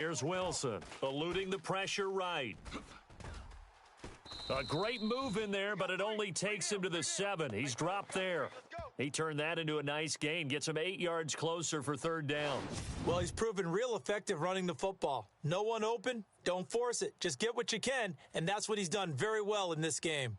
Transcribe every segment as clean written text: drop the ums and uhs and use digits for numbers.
Here's Wilson, eluding the pressure right. A great move in there, but it only takes him to the 7. He's dropped there. He turned that into a nice gain, gets him 8 yards closer for third down. Well, he's proven real effective running the football. No one open, don't force it. Just get what you can, and that's what he's done very well in this game.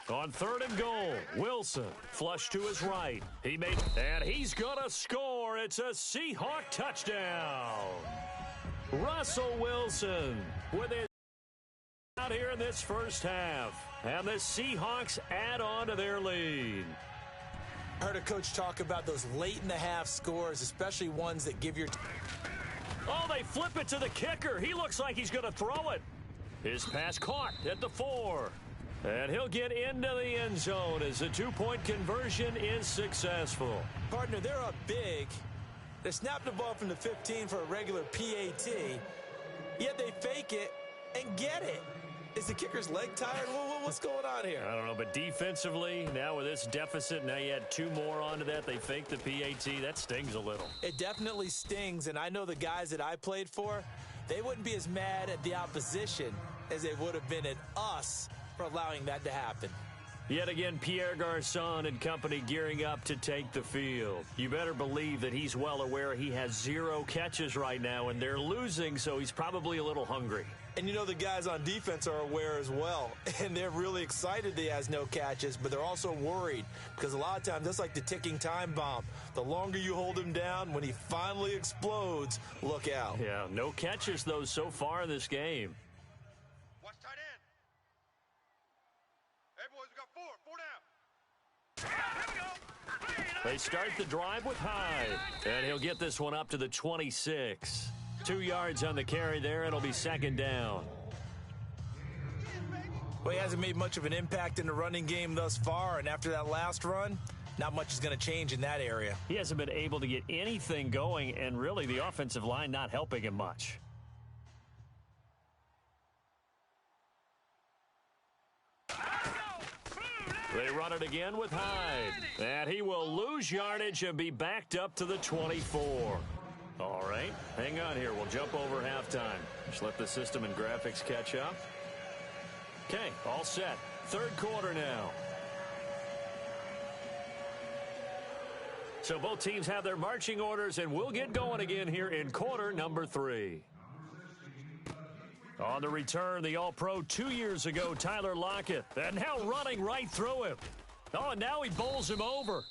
On 3rd and goal, Wilson flush to his right. And he's going to score. It's a Seahawk touchdown. Russell Wilson with it out here in this first half. And the Seahawks add on to their lead. I heard a coach talk about those late in the half scores, especially ones that give your... Oh, they flip it to the kicker. He looks like he's going to throw it. His pass caught at the 4. And he'll get into the end zone as the 2-point conversion is successful. Partner, they're up big. They snap the ball from the 15 for a regular PAT, yet they fake it and get it. Is the kicker's leg tired? What's going on here? I don't know, but defensively, now with this deficit, now you add 2 more onto that. They fake the PAT. That stings a little. It definitely stings, and I know the guys that I played for, they wouldn't be as mad at the opposition as they would have been at us for allowing that to happen. Yet again, Pierre Garçon and company gearing up to take the field. You better believe that he's well aware he has 0 catches right now, and they're losing, so he's probably a little hungry. And you know the guys on defense are aware as well, and they're really excited that he has no catches, but they're also worried because a lot of times that's like the ticking time bomb. The longer you hold him down, when he finally explodes, look out. Yeah, no catches, though, so far in this game. Watch tight end. Hey, boys, we got 4 down. Here we go. They start the drive with Hyde, and he'll get this one up to the 26. 2 yards on the carry there. It'll be 2nd down. Well, he hasn't made much of an impact in the running game thus far, and after that last run, not much is going to change in that area. He hasn't been able to get anything going, and really the offensive line not helping him much. They run it again with Hyde. And he will lose yardage and be backed up to the 24. All right, hang on here. We'll jump over halftime. Just let the system and graphics catch up. Okay, all set. 3rd quarter now. So both teams have their marching orders, and we'll get going again here in quarter number 3. On the return, the All-Pro 2 years ago, Tyler Lockett. And now running right through him. Oh, and now he bowls him over.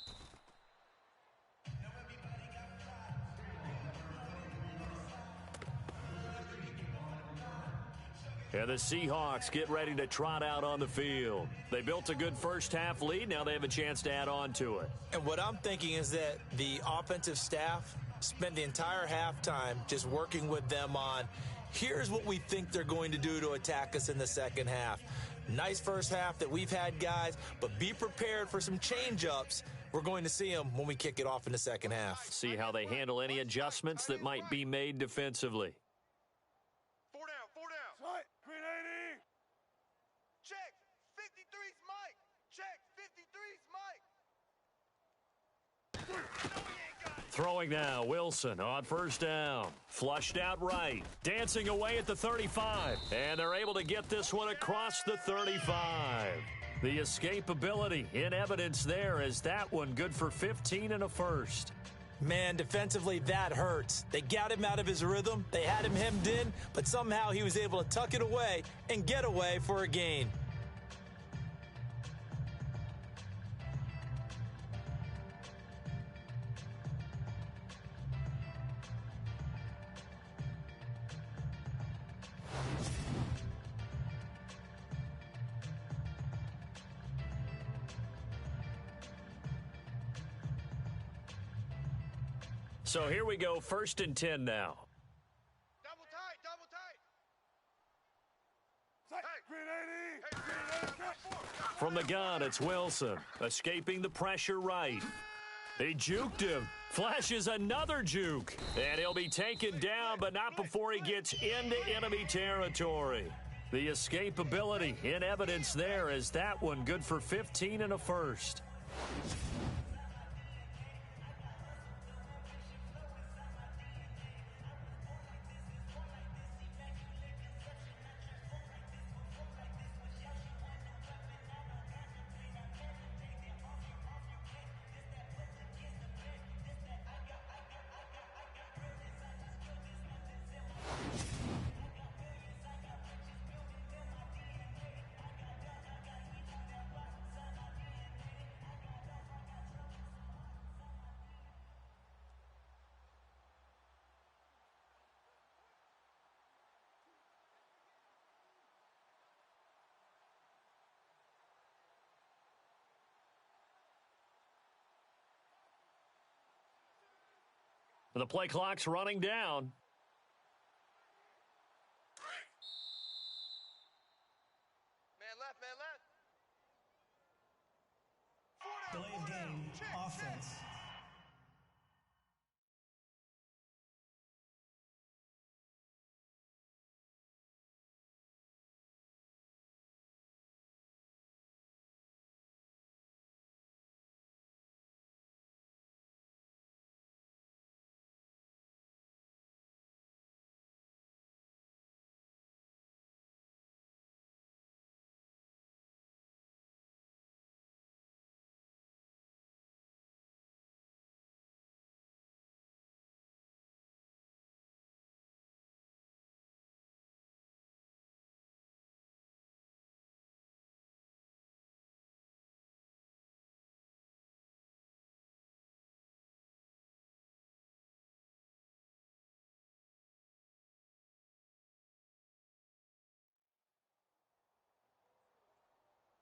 And the Seahawks get ready to trot out on the field. They built a good first half lead. Now they have a chance to add on to it. And what I'm thinking is that the offensive staff spent the entire halftime just working with them on, here's what we think they're going to do to attack us in the second half. Nice first half that we've had, guys, but be prepared for some change-ups. We're going to see them when we kick it off in the second half. See how they handle any adjustments that might be made defensively. 4 down, 4 down. Right, green 80. Check, 53's Mike. Check, 53's Mike. Throwing now, Wilson on first down. Flushed out right. Dancing away at the 35. And they're able to get this one across the 35. The escapability in evidence there as that one good for 15 and a first. Man, defensively, that hurts. They got him out of his rhythm. They had him hemmed in, but somehow he was able to tuck it away and get away for a gain. So here we go, 1st and 10 now. Double tight, double tight. Hey, green 80. Hey, green 80. from the gun, it's Wilson. Escaping the pressure right. He juked him. Flashes another juke. And he'll be taken down, but not before he gets into enemy territory. The escapability in evidence there as that one good for 15 and a first. The play clock's running down. Man left, man left. Delay of game, offense.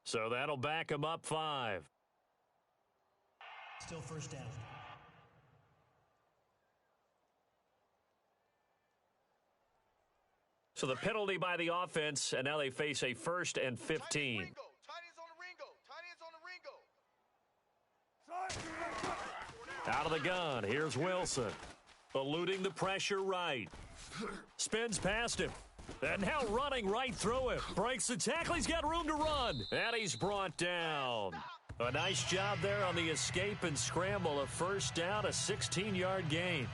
So that'll back him up 5. Still first down. So the penalty by the offense, and now they face a 1st and 15. Tight ends on the Ringo. Out of the gun, here's Wilson. Eluding the pressure right. Spins past him. And now running right through him. Breaks the tackle. He's got room to run. And he's brought down. A nice job there on the escape and scramble. A first down, a 16-yard gain.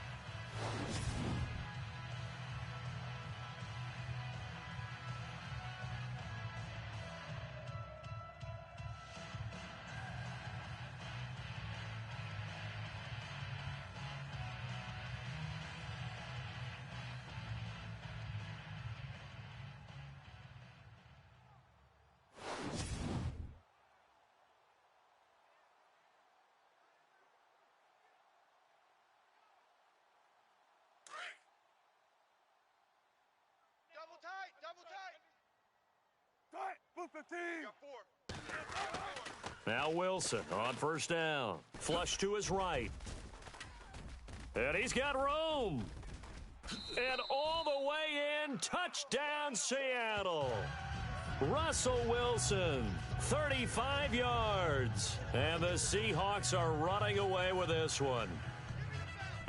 Double tight. Move 15. Now Wilson on first down. Flush to his right. And he's got room. And all the way in, touchdown Seattle. Russell Wilson, 35 yards. And the Seahawks are running away with this one.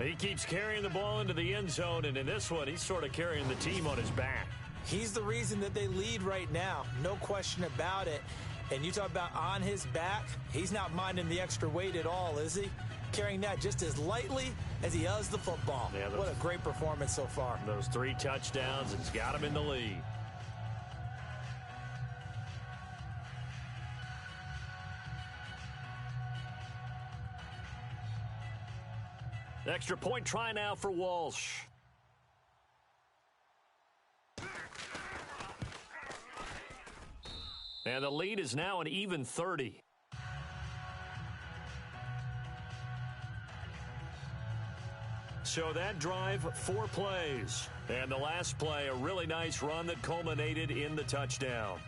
He keeps carrying the ball into the end zone, and in this one, he's sort of carrying the team on his back. He's the reason that they lead right now. No question about it. And you talk about on his back, he's not minding the extra weight at all, is he? Carrying that just as lightly as he does the football. Yeah, what a great performance so far. Those 3 touchdowns, it's got him in the lead. Extra point try now for Walsh. And the lead is now an even 30. So that drive, 4 plays. And the last play, a really nice run that culminated in the touchdown.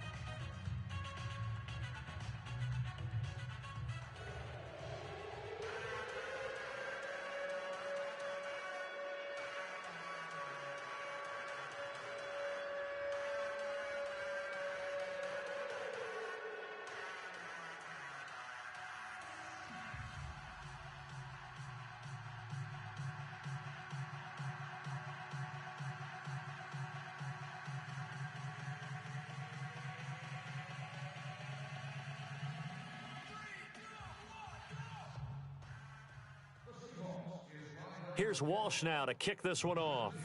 Here's Walsh now to kick this one off.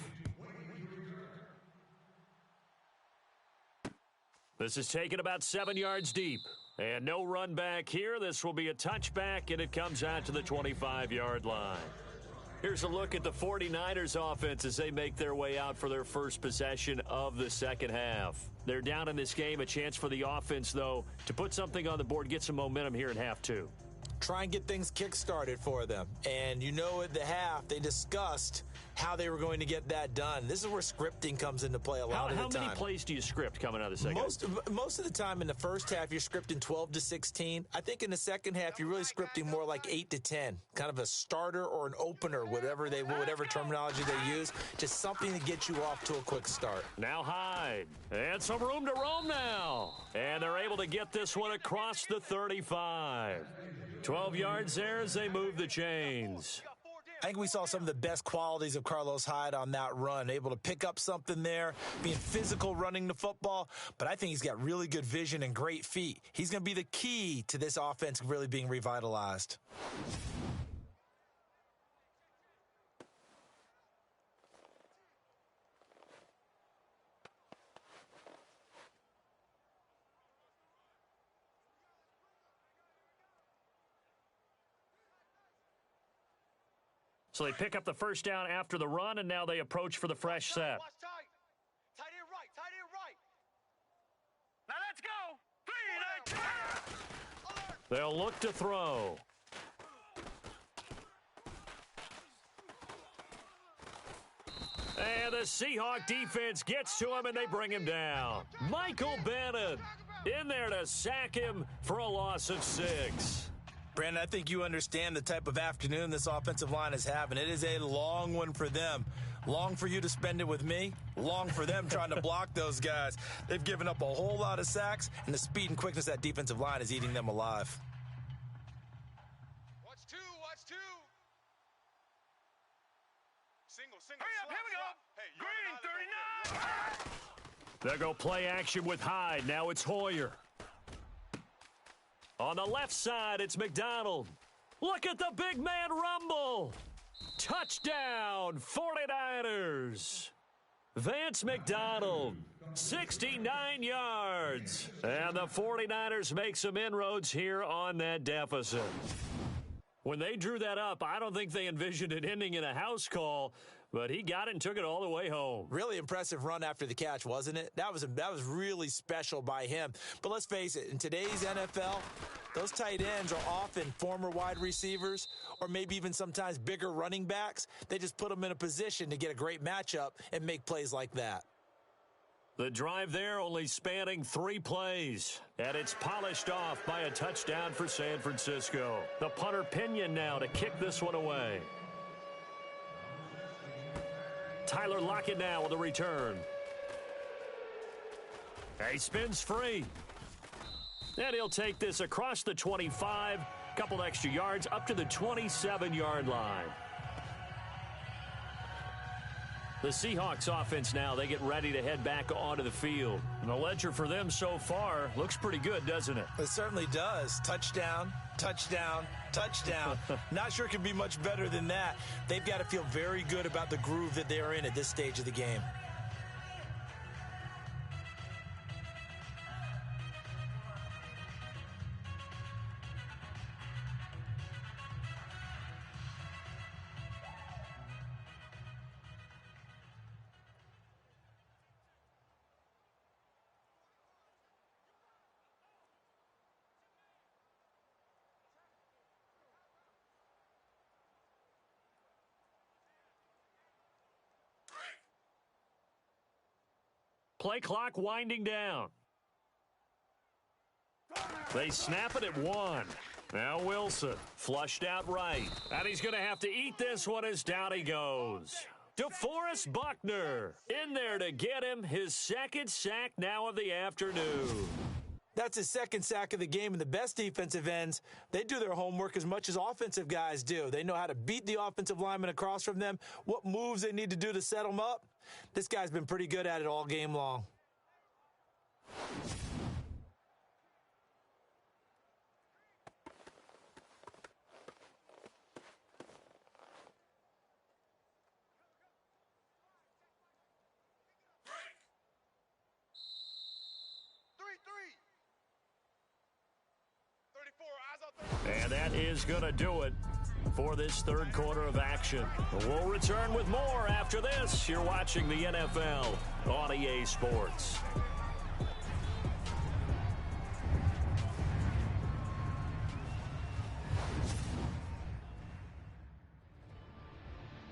This is taken about 7 yards deep. And no run back here. This will be a touchback, and it comes out to the 25-yard line. Here's a look at the 49ers offense as they make their way out for their first possession of the second half. They're down in this game. A chance for the offense, though, to put something on the board, get some momentum here in half two. Try and get things kick-started for them. And you know at the half, they discussed how they were going to get that done. This is where scripting comes into play a lot of the time. How many plays do you script coming out of the second half? Most of the time in the first half, you're scripting 12 to 16. I think in the second half, you're really scripting more like 8 to 10. Kind of a starter or an opener, whatever terminology they use. Just something to get you off to a quick start. Now Hyde. And some room to roam now. And they're able to get this one across the 35. 12 yards there as they move the chains. I think we saw some of the best qualities of Carlos Hyde on that run. Able to pick up something there, being physical running the football, but I think he's got really good vision and great feet. He's going to be the key to this offense really being revitalized. So they pick up the first down after the run, and now they approach for the fresh set. Watch tight. Tight end right. Tight end right. Now let's go. 3, 9, 10. They'll look to throw. And the Seahawk defense gets to him, and they bring him down. Michael Bannon in there to sack him for a loss of 6. Brandon, I think you understand the type of afternoon this offensive line is having. It is a long one for them. Long for you to spend it with me. Long for them trying to block those guys. They've given up a whole lot of sacks, and the speed and quickness of that defensive line is eating them alive. Watch two. Watch two. Single. Hurry up, here we go. Hey, Green, 39. They'll go play action with Hyde. Now it's Hoyer. On the left side, it's McDonald. Look at the big man rumble. Touchdown, 49ers. Vance McDonald, 69 yards. And the 49ers make some inroads here on that deficit. When they drew that up, I don't think they envisioned it ending in a house call, but he got it and took it all the way home. Really impressive run after the catch, wasn't it? That was really special by him. But let's face it, in today's NFL, those tight ends are often former wide receivers or maybe even sometimes bigger running backs. They just put them in a position to get a great matchup and make plays like that. The drive there only spanning 3 plays, and it's polished off by a touchdown for San Francisco. The punter Pinion now to kick this one away. Tyler Lockett now with a return. He spins free. And he'll take this across the 25, couple extra yards up to the 27-yard line. The Seahawks offense now, they get ready to head back onto the field. And the ledger for them so far looks pretty good, doesn't it? It certainly does. Touchdown, touchdown, touchdown. Not sure it can be much better than that. They've got to feel very good about the groove that they're in at this stage of the game. Play clock winding down. They snap it at 1. Now Wilson, flushed out right. And he's going to have to eat this one as down he goes. DeForest Buckner in there to get him his second sack now of the afternoon. That's his second sack of the game, and the best defensive ends, they do their homework as much as offensive guys do. They know how to beat the offensive lineman across from them, what moves they need to do to set them up. This guy's been pretty good at it all game long. And that is going to do it for this third quarter of action. We'll return with more after this. You're watching the NFL on EA Sports.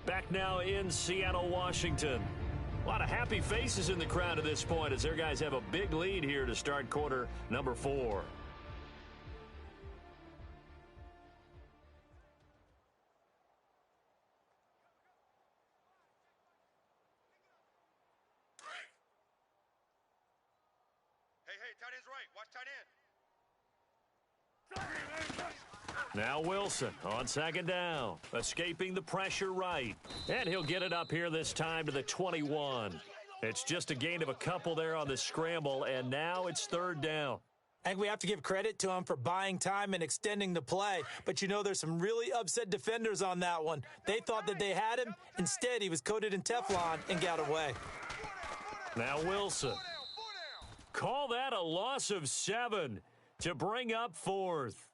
Back now in Seattle, Washington. A lot of happy faces in the crowd at this point as their guys have a big lead here to start quarter number 4. Hey, tight end's right. Watch tight end. Now Wilson on second down, escaping the pressure right. And he'll get it up here this time to the 21. It's just a gain of a couple there on the scramble, and now it's third down. I think we have to give credit to him for buying time and extending the play. But, you know, there's some really upset defenders on that one. They thought that they had him. Instead, he was coated in Teflon and got away. Now Wilson. Call that a loss of 7 to bring up fourth.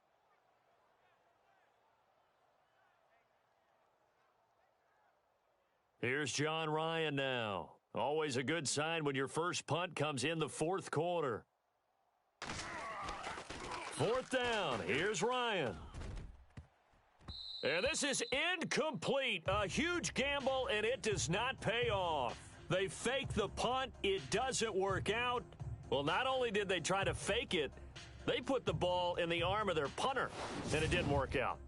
Here's John Ryan now. Always a good sign when your first punt comes in the fourth quarter. Fourth down. Here's Ryan. And this is incomplete. A huge gamble, and it does not pay off. They fake the punt. It doesn't work out. Well, not only did they try to fake it, they put the ball in the arm of their punter, and it didn't work out.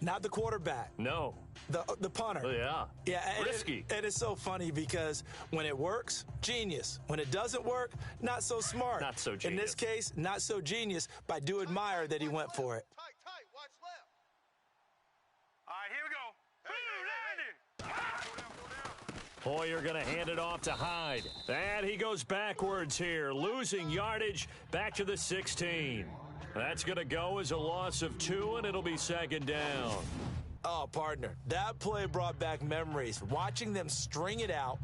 Not the quarterback. No. The punter. Yeah. Yeah. Risky. And it's so funny because when it works, genius. When it doesn't work, not so smart. Not so genius. In this case, not so genius, but I do admire that he went for it. Tight. Watch left. All right, here we go. Hoyer going to hand it off to Hyde. And he goes backwards here, losing yardage back to the 16. That's going to go as a loss of 2, and it'll be second down. Oh, partner, that play brought back memories. Watching them string it out,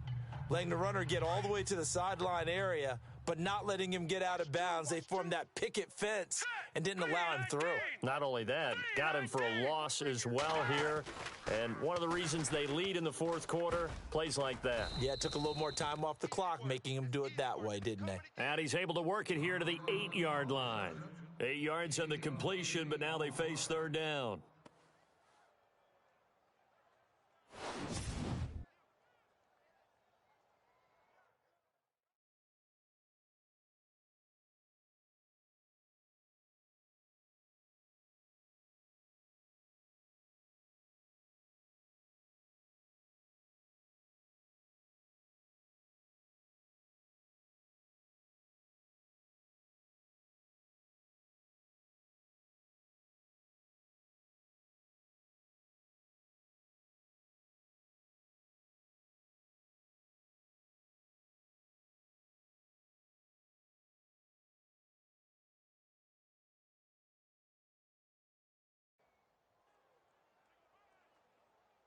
letting the runner get all the way to the sideline area, but not letting him get out of bounds. They formed that picket fence and didn't allow him through. Not only that, got him for a loss as well here. And one of the reasons they lead in the fourth quarter, plays like that. Yeah, it took a little more time off the clock, making him do it that way, didn't they? And he's able to work it here to the 8-yard line. 8 yards on the completion, but now they face third down.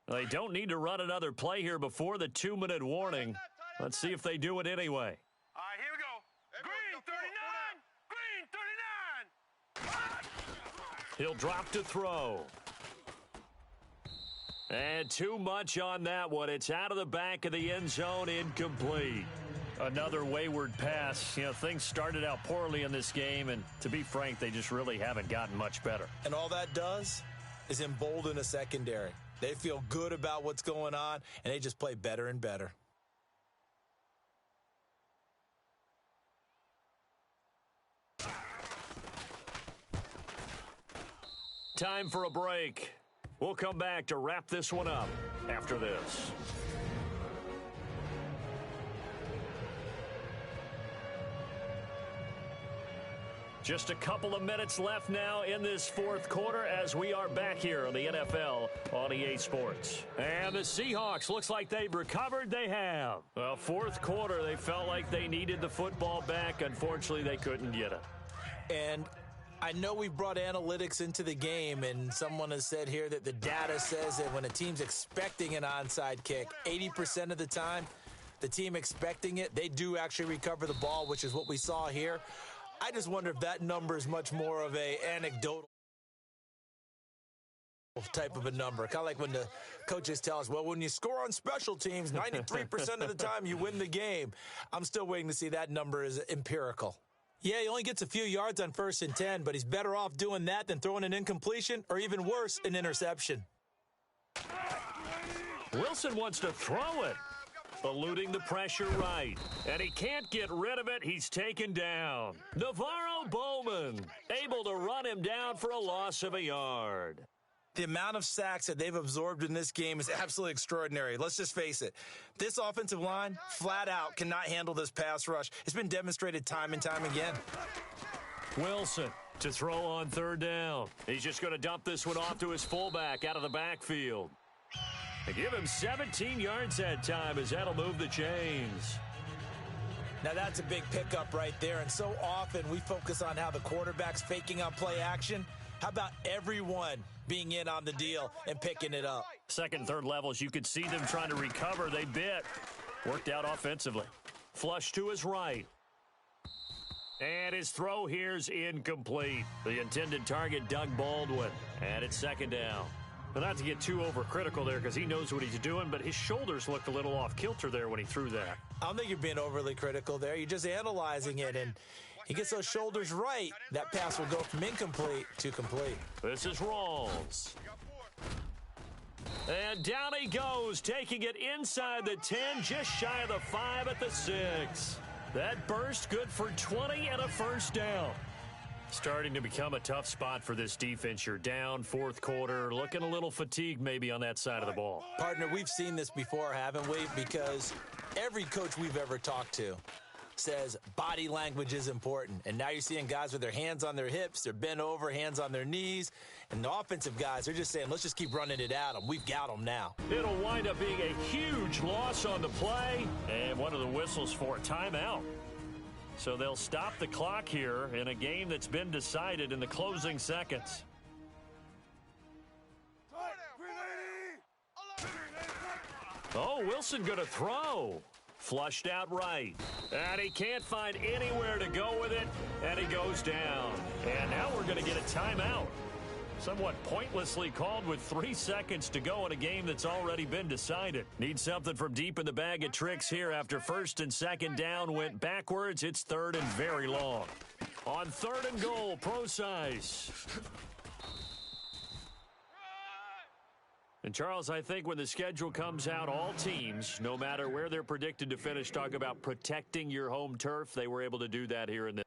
They don't need to run another play here before the 2-minute warning. Let's see if they do it anyway. All right, here we go. Green 39. He'll drop to throw. And too much on that one. It's out of the back of the end zone, incomplete. Another wayward pass. You know, things started out poorly in this game, and to be frank, they just really haven't gotten much better. And all that does is embolden a secondary. They feel good about what's going on, and they just play better and better. Time for a break. We'll come back to wrap this one up after this. Just a couple of minutes left now in this fourth quarter as we are back here on the NFL on EA Sports. And the Seahawks, looks like they've recovered. They have. Well, fourth quarter, they felt like they needed the football back. Unfortunately, they couldn't get it. And I know we brought analytics into the game, and someone has said here that the data says that when a team's expecting an onside kick, 80% of the time, the team expecting it, they do actually recover the ball, which is what we saw here. I just wonder if that number is much more of a anecdotal. type of a number. Kind of like when the coaches tell us, well, when you score on special teams, 93% of the time you win the game. I'm still waiting to see that number is empirical. Yeah, he only gets a few yards on 1st and 10, but he's better off doing that than throwing an incompletion or even worse, an interception. Wilson wants to throw it. Eluding the pressure right. And he can't get rid of it. He's taken down. Navarro Bowman able to run him down for a loss of a yard. The amount of sacks that they've absorbed in this game is absolutely extraordinary. Let's just face it. This offensive line, flat out, cannot handle this pass rush. It's been demonstrated time and time again. Wilson to throw on 3rd down. He's just going to dump this one off to his fullback out of the backfield. They give him 17 yards that time as that'll move the chains. Now that's a big pickup right there, and so often we focus on how the quarterback's faking on play action. How about everyone being in on the deal and picking it up? 2nd and 3rd levels, you could see them trying to recover. They bit. Worked out offensively. Flush to his right. And his throw here's incomplete. The intended target, Doug Baldwin. And it's 2nd down. But not to get too overcritical there because he knows what he's doing, but his shoulders looked a little off kilter there when he threw that. I don't think you're being overly critical there. You're just analyzing it, and he gets those shoulders right. That pass will go from incomplete to complete. This is Rawls. And down he goes, taking it inside the 10, just shy of the 5 at the 6. That burst good for 20 and a 1st down. Starting to become a tough spot for this defense. You're down 4th quarter, looking a little fatigued maybe on that side of the ball. Partner, we've seen this before, haven't we? Because every coach we've ever talked to says body language is important. And now you're seeing guys with their hands on their hips, they're bent over, hands on their knees. And the offensive guys, they're just saying, let's just keep running it at them. We've got them now. It'll wind up being a huge loss on the play. And one of the whistles for a timeout. So they'll stop the clock here in a game that's been decided in the closing seconds. Oh, Wilson going to throw. Flushed out right. And he can't find anywhere to go with it. And he goes down. And now we're going to get a timeout. Somewhat pointlessly called with 3 seconds to go in a game that's already been decided. Need something from deep in the bag of tricks here after 1st and 2nd down went backwards. It's 3rd and very long. On 3rd and goal, Procise. And, Charles, I think when the schedule comes out, all teams, no matter where they're predicted to finish, talk about protecting your home turf. They were able to do that here in this.